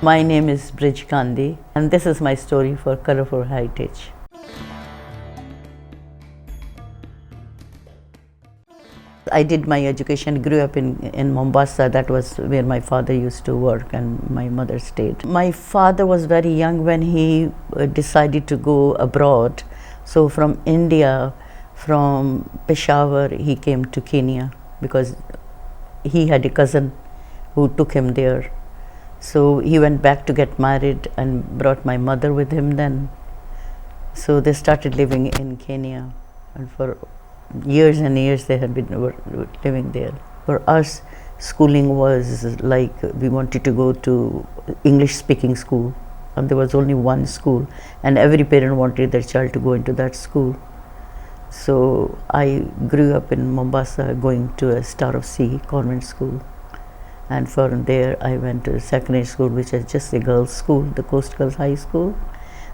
My name is Brij Gandhi, and this is my story for Colourful Heritage. I did my education, grew up in Mombasa. That was where my father used to work and my mother stayed. My father was very young when he decided to go abroad. So from India, from Peshawar, he came to Kenya because he had a cousin who took him there. So he went back to get married and brought my mother with him then. So they started living in Kenya, and for years and years they had been living there. For us, schooling was like we wanted to go to English speaking school, and there was only one school, and every parent wanted their child to go into that school. So I grew up in Mombasa going to a Star of Sea convent school, and from there I went to secondary school, which is just a girls' school, the Coast Girls High School.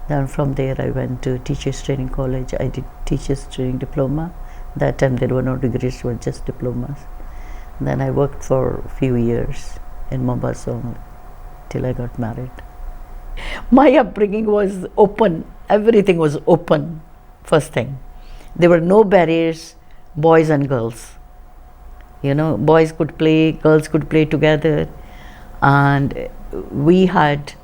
Then from there I went to Teachers Training College. I did Teachers Training Diploma. That time there were no degrees, it was just diplomas. Then I worked for a few years in Mombasa till I got married. My upbringing was open, everything was open, first thing. There were no barriers, boys and girls. You know, boys could play, girls could play together, and we had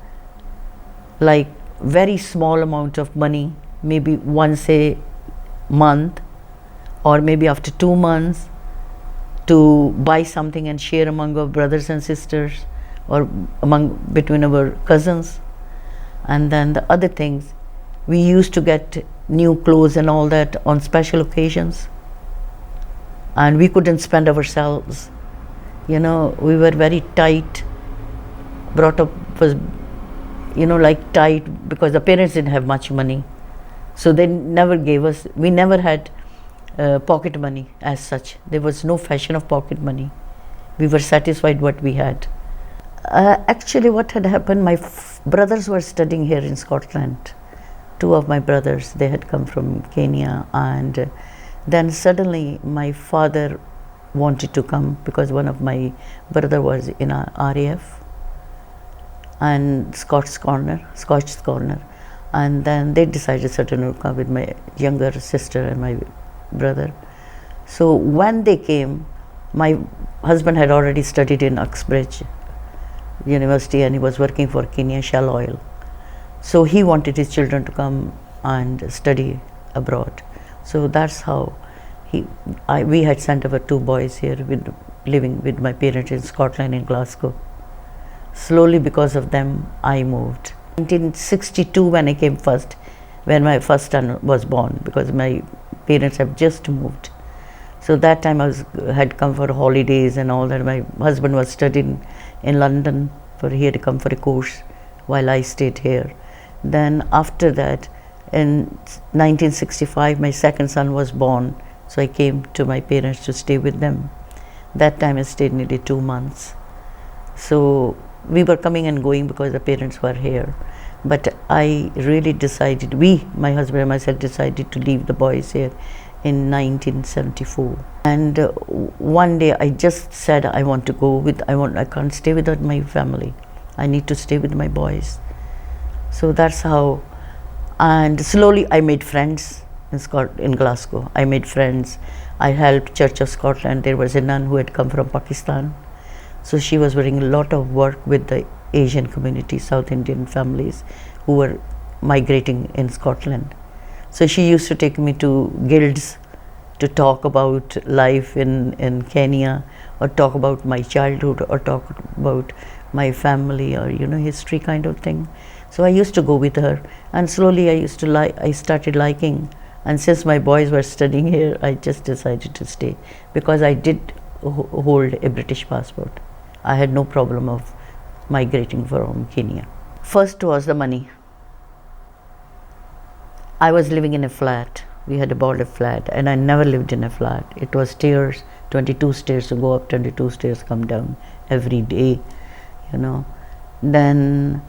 like very small amount of money, maybe once a month or maybe after 2 months, to buy something and share among our brothers and sisters or between our cousins. And then the other things, we used to get new clothes and all that on special occasions, and we couldn't spend ourselves. You know, we were very tight, brought up was, you know, like tight, because the parents didn't have much money, so they never gave us, we never had pocket money as such. There was no fashion of pocket money. We were satisfied what we had. Actually what had happened, my brothers were studying here in Scotland. Two of my brothers, they had come from Kenya, and then suddenly my father wanted to come because one of my brother was in a RAF and Scotch Corner, and then they decided suddenly to come with my younger sister and my brother. So when they came, my husband had already studied in Uxbridge University and he was working for Kenya Shell Oil. So he wanted his children to come and study abroad. So that's how we had sent our two boys here, living with my parents in Scotland, in Glasgow. Slowly, because of them, I moved. 1962 when I came first, when my first son was born, because my parents have just moved. So that time I had come for holidays and all that. My husband was studying in London, he had to come for a course while I stayed here. Then after that, in 1965, my second son was born, so I came to my parents to stay with them. That time I stayed nearly 2 months. So we were coming and going because the parents were here. But I really decided, my husband and myself decided to leave the boys here in 1974. And one day I just said, I want to go I can't stay without my family. I need to stay with my boys. So that's how, and slowly I made friends in Glasgow. I made friends. I helped Church of Scotland. There was a nun who had come from Pakistan. So she was doing a lot of work with the Asian community, South Indian families who were migrating in Scotland. So she used to take me to guilds to talk about life in Kenya, or talk about my childhood, or talk about my family, or history kind of thing. So I used to go with her, and slowly I started liking. And since my boys were studying here, I just decided to stay, because I did hold a British passport. I had no problem of migrating from Kenya. First was the money. I was living in a flat. We had bought a flat, and I never lived in a flat. It was stairs, 22 stairs to go up, 22 stairs come down every day, Then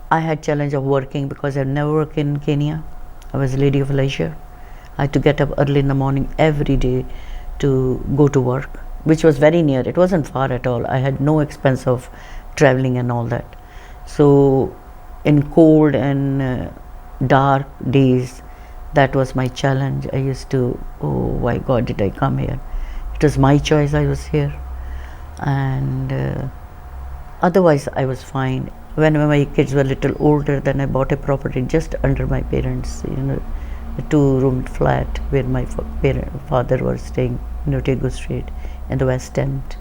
I had challenge of working, because I've never worked in Kenya. I was a lady of leisure. I had to get up early in the morning every day to go to work, which was very near. It wasn't far at all. I had no expense of traveling and all that. So in cold and dark days, that was my challenge. I used to, oh, why God did I come here? It was my choice, I was here. And otherwise I was fine. When my kids were a little older, then I bought a property just under my parents, a 2-room flat where my father was staying in Otago Street in the West End.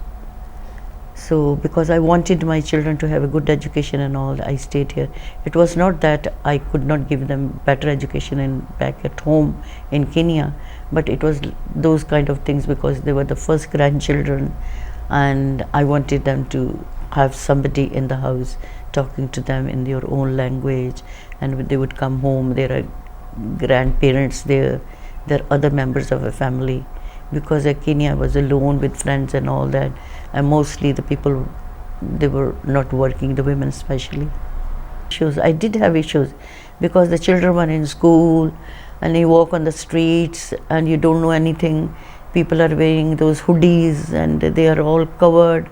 So because I wanted my children to have a good education and all, I stayed here. It was not that I could not give them better education back at home in Kenya, but it was those kind of things because they were the first grandchildren, and I wanted them to have somebody in the house talking to them in their own language, and they would come home, there are grandparents there are other members of a family, because Kenya was alone with friends and all that, and mostly the people, they were not working, the women especially. I did have issues because the children were in school and you walk on the streets and you don't know anything. People are wearing those hoodies and they are all covered,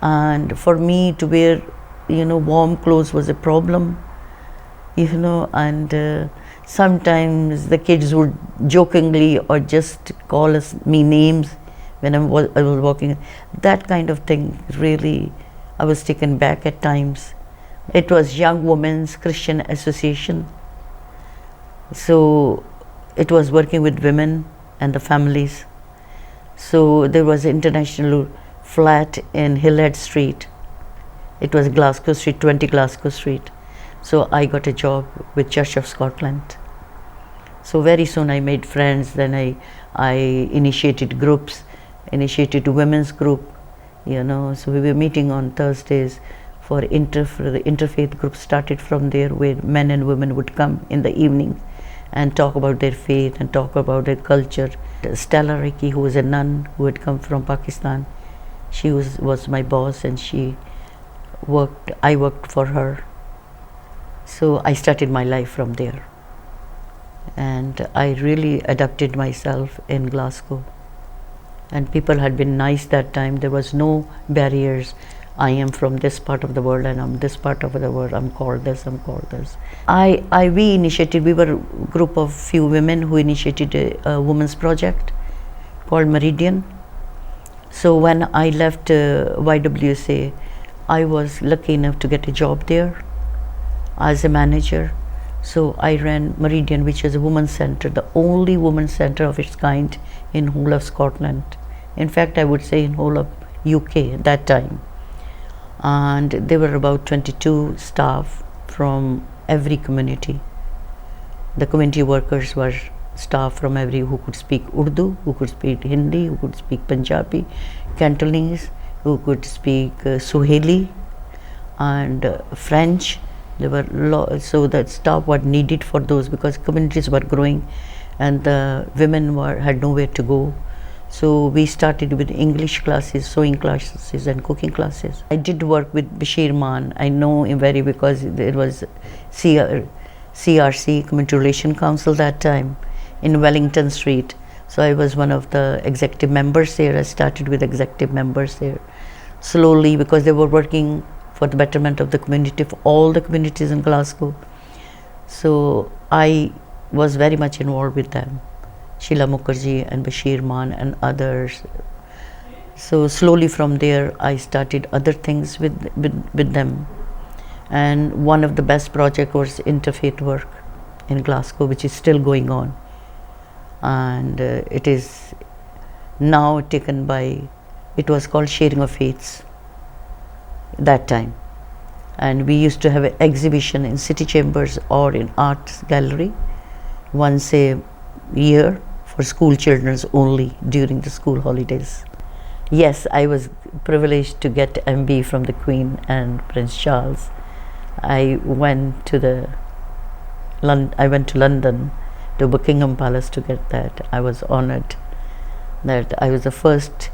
and for me to wear warm clothes was a problem, and sometimes the kids would jokingly or just call me names when I was walking. That kind of thing, really, I was taken back at times. It was Young Women's Christian Association, so it was working with women and the families. So there was an international flat in Hillhead Street. It was Glasgow Street, 20 Glasgow Street. So I got a job with Church of Scotland. So very soon I made friends. Then I initiated groups, initiated a women's group, So we were meeting on Thursdays for the interfaith group. Started from there, where men and women would come in the evening and talk about their faith and talk about their culture. Stella Ricky, who was a nun who had come from Pakistan, she was my boss, and I worked for her. So I started my life from there, and I really adapted myself in Glasgow, and people had been nice that time. There was no barriers. I am from this part of the world and I'm this part of the world, I'm called this, I'm called this. We were a group of few women who initiated a women's project called Meridian. So when I left YWCA, I was lucky enough to get a job there as a manager. So I ran Meridian, which is a women's center, the only women's center of its kind in whole of Scotland. In fact, I would say in whole of UK at that time. And there were about 22 staff from every community. The community workers were staff from who could speak Urdu, who could speak Hindi, who could speak Punjabi, Cantonese, who could speak Swahili and French. There were so that staff were needed for those, because communities were growing and the women had nowhere to go. So we started with English classes, sewing classes and cooking classes. I did work with Bashir Man. I know him very because there was CRC, Community Relation Council, that time in Wellington Street. So I was one of the executive members there. I started with executive members there. Slowly, because they were working for the betterment of the community, for all the communities in Glasgow. So I was very much involved with them. Sheila Mukherjee and Bashir Man and others. So slowly from there I started other things with them. And one of the best projects was interfaith work in Glasgow, which is still going on. And it is now taken by, it was called Sharing of Faiths that time. And we used to have an exhibition in city chambers or in arts gallery once a year for school children only during the school holidays. Yes, I was privileged to get MB from the Queen and Prince Charles. I went to London to Buckingham Palace to get that. I was honored that I was the first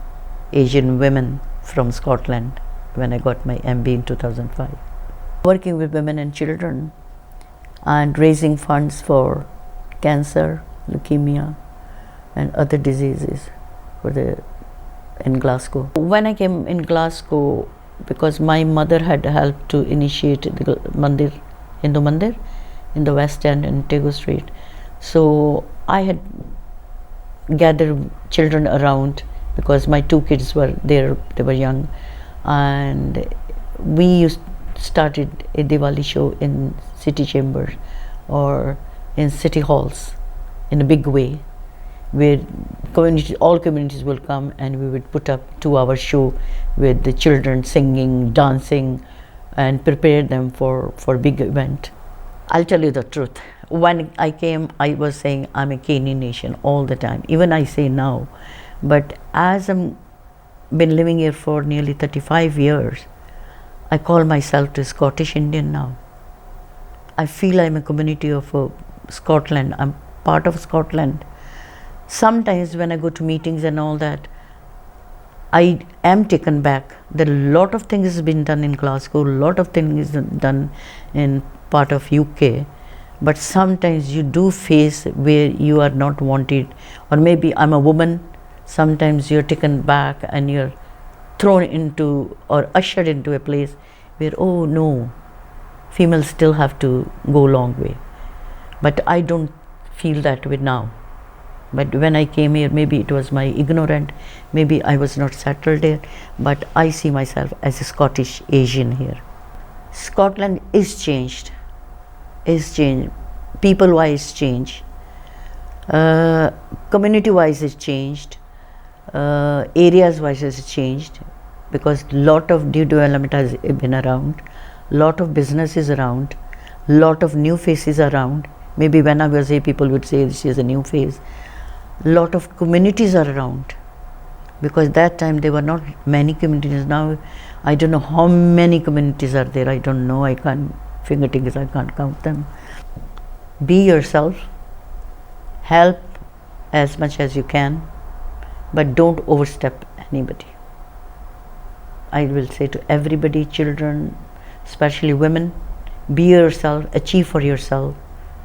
Asian woman from Scotland when I got my MB in 2005. Working with women and children and raising funds for cancer, leukemia and other diseases in Glasgow. When I came in Glasgow, because my mother had helped to initiate the mandir, Hindu mandir, in the West End in Tego Street. So I had gathered children around because my two kids were there, they were young, and we started a Diwali show in city chambers or in city halls in a big way, where all communities will come, and we would put up 2-hour show with the children singing, dancing, and prepare them for big event. I'll tell you the truth. When I came, I was saying I'm a Kenyan nation all the time. Even I say now, but as I'm been living here for nearly 35 years, I call myself a Scottish Indian now. I feel I'm a community of Scotland. I'm part of Scotland. Sometimes when I go to meetings and all that, I am taken back. There are a lot of things has been done in Glasgow, a lot of things is done in part of UK, but sometimes you do face where you are not wanted, or maybe I'm a woman, sometimes you're taken back and you're thrown into or ushered into a place where, oh no, females still have to go a long way. But I don't feel that way now. But when I came here, maybe it was my ignorant, maybe I was not settled there, but I see myself as a Scottish Asian here. Scotland is changed, people-wise changed, community-wise is changed, areas-wise is changed, because lot of new development has been around, lot of businesses around, lot of new faces around. Maybe when I was here, people would say she is a new face. Lot of communities are around, because that time there were not many communities. Now I don't know how many communities are there. I don't know. I can't fingertips. I can't count them. Be yourself. Help as much as you can, but don't overstep anybody. I will say to everybody, children, especially women, be yourself, achieve for yourself,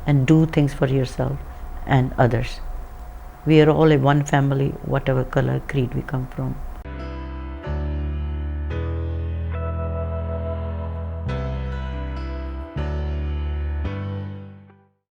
and do things for yourself and others. We are all a one family, whatever color, creed we come from.